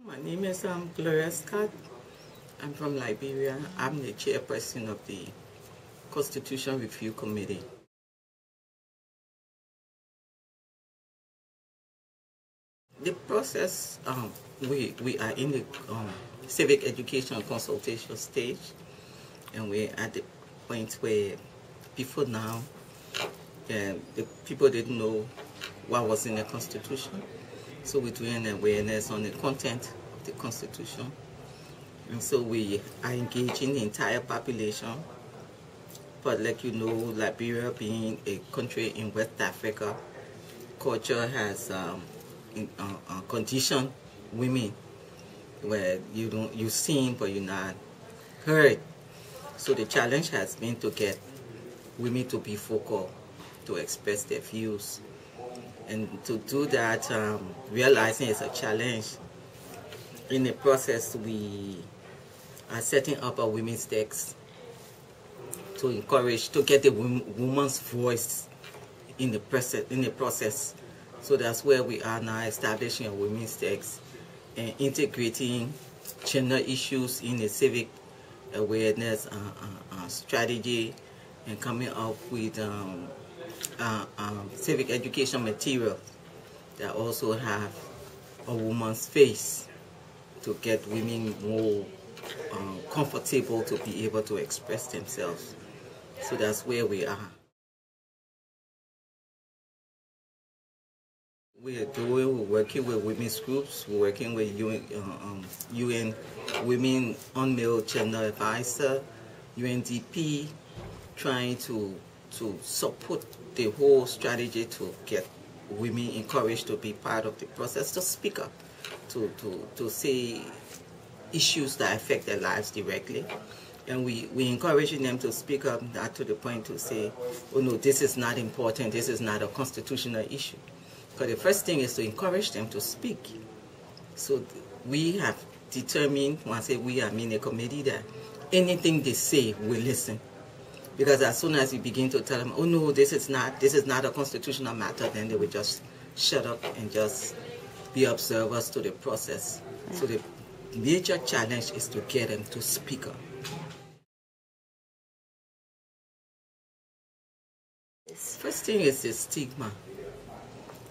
My name is Gloria Scott. I'm from Liberia. I'm the chairperson of the Constitution Review Committee. The process, we are in the civic education consultation stage, and we're at the point where before now, the people didn't know what was in the Constitution. So we're doing awareness on the content of the Constitution. And so we are engaging the entire population. But like you know, Liberia being a country in West Africa, culture has conditioned women where you're seen but you're not heard. So the challenge has been to get women to be vocal, to express their views. And to do that, realizing it's a challenge, in the process we are setting up a women's desk to encourage, to get the woman's voice in the process. So that's where we are now, establishing a women's desk and integrating gender issues in the civic awareness strategy, and coming up with civic education material that also have a woman's face to get women more comfortable to be able to express themselves. So that's where we are. We're working with women's groups, we're working with UN Women on Male Gender Advisor, UNDP, trying to support the whole strategy to get women encouraged to be part of the process, to speak up, to say issues that affect their lives directly. And we encouraging them to speak up, not to the point to say, oh no, this is not important, this is not a constitutional issue. Because the first thing is to encourage them to speak. So we have determined, when I say we, I mean the committee, that anything they say, we listen. Because as soon as you begin to tell them, oh no, this is not a constitutional matter, then they will just shut up and just be observers to the process. Yeah. So the major challenge is to get them to speak up. First thing is the stigma.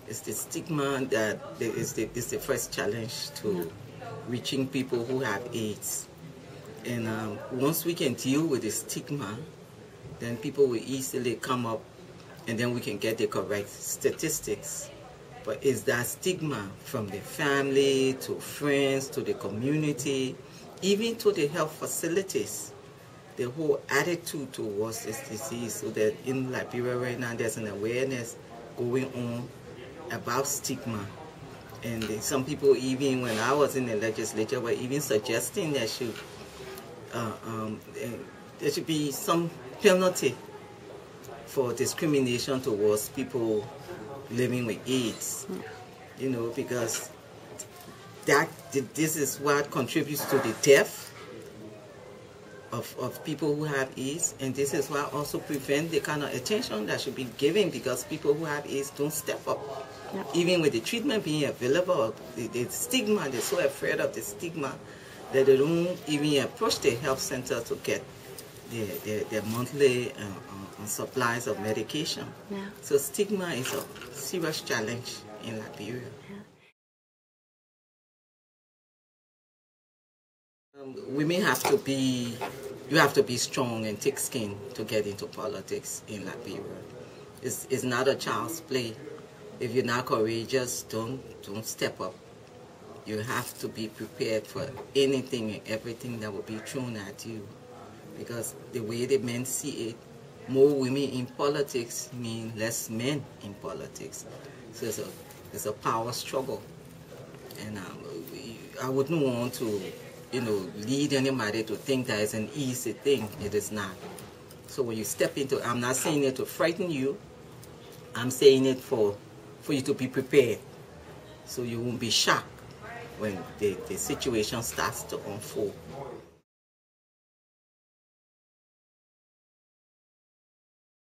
It's the stigma that is the first challenge to reaching people who have AIDS. And once we can deal with the stigma, then people will easily come up, and then we can get the correct statistics. But it's that stigma from the family to friends to the community, even to the health facilities, the whole attitude towards this disease. So that in Liberia right now there's an awareness going on about stigma. And some people, even when I was in the legislature, were even suggesting there should be some penalty for discrimination towards people living with AIDS, you know, because this is what contributes to the death of people who have AIDS, and this is what also prevents the kind of attention that should be given, because people who have AIDS don't step up. Yep. Even with the treatment being available, the stigma, they're so afraid of the stigma that they don't even approach the health center to get their monthly supplies of medication. Yeah. So stigma is a serious challenge in Liberia. Yeah. Women you have to be strong and thick skin to get into politics in Liberia. It's not a child's play. If you're not courageous, don't step up. You have to be prepared for anything and everything that will be thrown at you. Because the way the men see it, more women in politics mean less men in politics. So it's a power struggle. And I wouldn't want to, lead anybody to think that it's an easy thing. It is not. So when you step into, I'm not saying it to frighten you. I'm saying it for you to be prepared, so you won't be shocked when the situation starts to unfold.